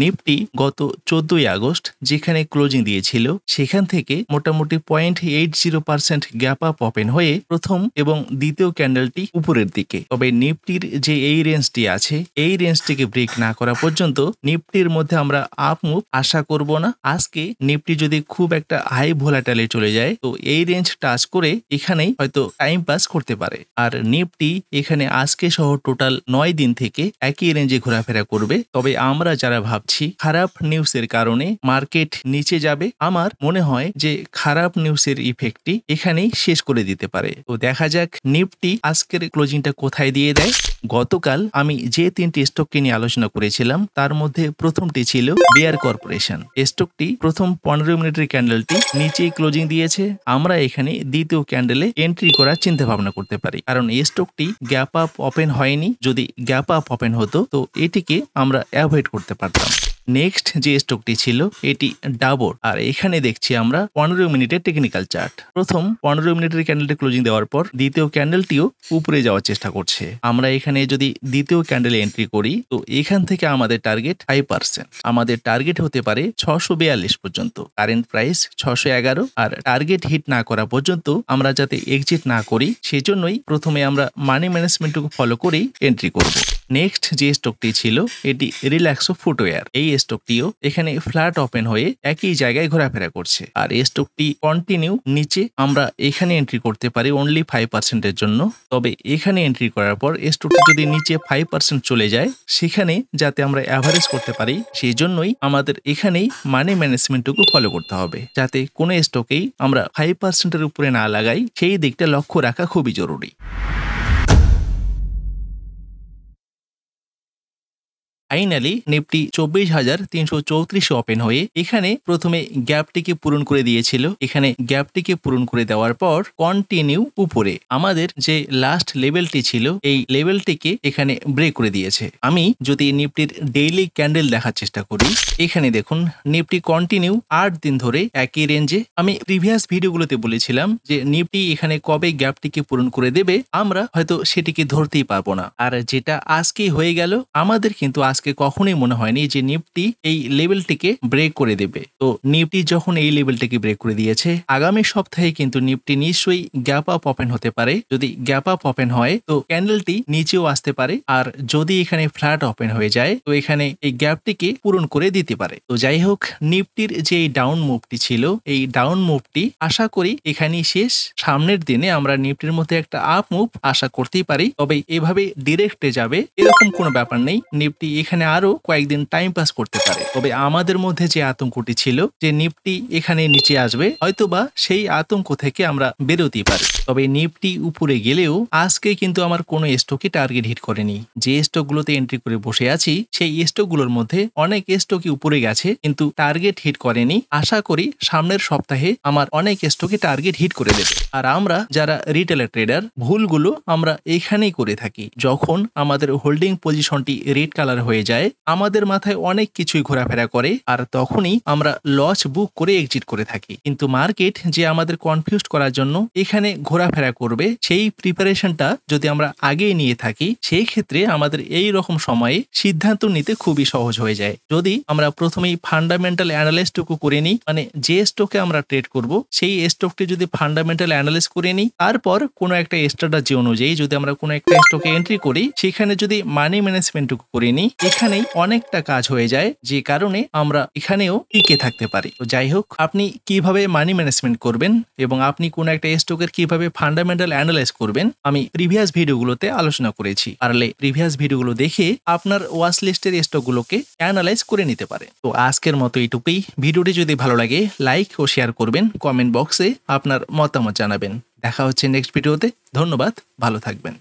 Nifty গত 14ই August যেখানে closing দিয়েছিল সেখান থেকে মোটামুটি 0.80% গ্যাপ আপ ওপেন হয়ে প্রথম এবং দ্বিতীয় ক্যান্ডেলটি উপরের দিকে। তবে নিফটির যে এই রেঞ্জটি আছে এই রেঞ্জটিকে ব্রেক না করা পর্যন্ত নিফটির মধ্যে আমরা আপ মুভ আশা করব না। আজকে নিফটি যদি খুব একটা হাই ভোলাটাইলে চলে যায় তো এই রেঞ্জ টাচ করে এখানেই হয়তো টাইম পাস করতে পারে। আর নিফটি এখানে আজকে সহ টোটাল 9 দিন থেকে একই রেঞ্জে ঘোরাফেরা করবে। তবে আমরা যারা ভাবছি খারাপ নিউজের কারণে মার্কেট নিচে যাবে, আমার মনে হয় যে খারাপ নিউজের ইফেক্টটি এখানেই শেষ করে দিতে পারে। তো দেখা যাক নিফটি আজকের ক্লোজিংটা কোথায় দিয়ে দেয়। গতকাল আমি যে 3টি স্টককে নিয়ে আলোচনা করেছিলাম তার মধ্যে প্রথমটি ছিল বেয়ার কর্পোরেশন। স্টকটি প্রথম 15 মিনিটের ক্যান্ডেলটি নিচেই ক্লোজিং দিয়েছে। আমরা এখানে দ্বিতীয় ক্যান্ডেলে এন্ট্রি করার চিন্তা ভাবনা করতে পারি, কারণ এই স্টকটি গ্যাপ আপ ওপেন হয়নি। যদি গ্যাপ আপ ওপেন হতো তো এটিকে আমরা অ্যাভয়েড করতে পারতাম। নেক্সট যে স্টকটি ছিল এটি ডাবর, আর এখানে দেখছি আমরা 15 মিনিটের টেকনিক্যাল চার্ট। প্রথম 15 মিনিটের ক্যান্ডেলটি ক্লোজিং দেওয়ার পর দ্বিতীয় ক্যান্ডেলটিও উপরে যাওয়ার চেষ্টা করছে। আমরা এখানে যদি দ্বিতীয় ক্যান্ডেলে এন্ট্রি করি তো এখান থেকে আমাদের টার্গেট 5%। আমাদের টার্গেট হতে পারে 642 পর্যন্ত, কারেন্ট প্রাইস 611। আর টার্গেট হিট না করা পর্যন্ত আমরা যাতে এক্সিট না করি সেজন্যই প্রথমে আমরা মানি ম্যানেজমেন্টকে ফলো করেই এন্ট্রি করব। নেক্সট যে স্টকটি ছিল এটি রিল্যাক্সো ফুটওয়্যার। এই স্টকটিও এখানে ফ্ল্যাট ওপেন হয়ে একই জায়গায় ঘোরাফেরা করছে। আর এই স্টকটি কন্টিনিউ নিচে, আমরা এখানে এন্ট্রি করতে পারি অনলি 5%-এর জন্য। তবে এখানে এন্ট্রি করার পর স্টকটি যদি নিচে 5% চলে যায় সেখানে যাতে আমরা অ্যাভারেজ করতে পারি সেই জন্যই আমাদের এখানেই মানি ম্যানেজমেন্টটুকু ফলো করতে হবে, যাতে কোনো স্টকেই আমরা 5%-এর উপরে না লাগাই। সেই দিকটা লক্ষ্য রাখা খুবই জরুরি। ফাইনালি নিফটি 24,334 ওপেন হয়ে এখানে প্রথমে গ্যাপটিকে পূরণ করে দিয়েছিল। এখানে গ্যাপটিকে পূরণ করে দেওয়ার পর কন্টিনিউ উপরে আমাদের যে লাস্ট লেভেলটি ছিল এই লেভেলটিকে এখানে ব্রেক করে দিয়েছে। আমি যদি নিফটির ডেইলি ক্যান্ডেল দেখার চেষ্টা করি, এখানে দেখুন নিফটি কন্টিনিউ 8 দিন ধরে একই রেঞ্জে। আমি প্রিভিয়াস ভিডিওগুলোতে বলেছিলাম যে নিফটি এখানে কবে গ্যাপটিকে পূরণ করে দেবে আমরা হয়তো সেটিকে ধরতেই পারবো না। আর যেটা আজকেই হয়ে গেল, আমাদের কিন্তু আজকে কখনোই মনে হয়নি যে নিফটি এই লেভেলটিকে ব্রেক করে দেবে। তো নিফটি যখন এই লেভেলটিকে ব্রেক করে দিয়েছে, আগামী সপ্তাহে কিন্তু নিফটি নিশ্চয়ই গ্যাপ আপ ওপেন হতে পারে। যদি গ্যাপ আপ ওপেন হয় তো ক্যান্ডেলটি নিচেও আসতে পারে, আর যদি এখানে ফ্ল্যাট ওপেন হয়ে যায় তো এখানে এই গ্যাপটিকে পূরণ করে দিতে পারে। তো যাই হোক, নিফটির যে ডাউন মুভটি ছিল এই ডাউন মুভটি আশা করি এখানেই শেষ। সামনের দিনে আমরা নিফটির মধ্যে একটা আপ মুভ আশা করতেই পারি, তবে এভাবে ডিরেক্টে যাবে এরকম কোনো ব্যাপার নেই। নিফটি এখানে আরো কয়েকদিন টাইম পাস করতে পারে। তবে আমাদের মধ্যে যে আতঙ্কটি ছিল যে নিফটি এখানে নিচে আসবে, হয়তোবা সেই আতঙ্ক থেকে আমরা বেরোতেই পারি। তবে নিফটি উপরে গেলেও আজকে কিন্তু আমার কোনো স্টকই টার্গেট হিট করেনি। যে স্টকগুলোতে এন্ট্রি করে বসে আছি সেই স্টকগুলোর মধ্যে অনেক স্টকই উপরে গেছে কিন্তু টার্গেট হিট করেনি। আশা করি সামনের সপ্তাহে আমার অনেক স্টকে টার্গেট হিট করে দেবে। আর আমরা যারা রিটেলার ট্রেডার, ভুলগুলো আমরা এখানেই করে থাকি। যখন আমাদের হোল্ডিং পজিশনটি রেড কালার হয়ে যায় আমাদের মাথায় অনেক কিছুই ঘোরাফেরা করে, আর তখনই আমরা লস বুক করে এক্সিট করে থাকি। কিন্তু মার্কেট যে আমাদের কনফিউজ করার জন্য এখানে ঘোরাফেরা করবে সেই প্রিপারেশনটা যদি আমরা আগেই নিয়ে থাকি সেই ক্ষেত্রে আমাদের এই রকম সময়ে সিদ্ধান্ত নিতে খুবই সহজ হয়ে যায়। যদি আমরা প্রথমেই ফান্ডামেন্টাল অ্যানালাইসটুকু করে নিই, মানে যে স্টকে আমরা ট্রেড করব সেই স্টকটি যদি ফান্ডামেন্টাল অ্যানালাইস করে নিই, তারপর কোনো একটা স্ট্র্যাটেজি অনুযায়ী যদি আমরা কোনো একটা স্টকে এন্ট্রি করি সেখানে যদি মানি ম্যানেজমেন্টটুকু করে নিই, এখানেই অনেকটা কাজ হয়ে যায়, যে কারণে আমরা এখানেও টিকে থাকতে পারি। তো যাই হোক, আপনি কিভাবে মানি ম্যানেজমেন্ট করবেন এবং আপনি কোন একটা স্টকের কিভাবে ফান্ডামেন্টাল অ্যানালাইজ করবেন আমি প্রিভিয়াস ভিডিওগুলোতে আলোচনা করেছি। পারলে প্রিভিয়াস ভিডিওগুলো দেখে আপনার ওয়াচ লিস্টের স্টকগুলোকে অ্যানালাইজ করে নিতে পারে। তো আজকের মতো এইটুকুই। ভিডিওটি যদি ভালো লাগে লাইক ও শেয়ার করবেন, কমেন্ট বক্সে আপনার মতামত জানাবেন। দেখা হচ্ছে নেক্সট ভিডিওতে। ধন্যবাদ, ভালো থাকবেন।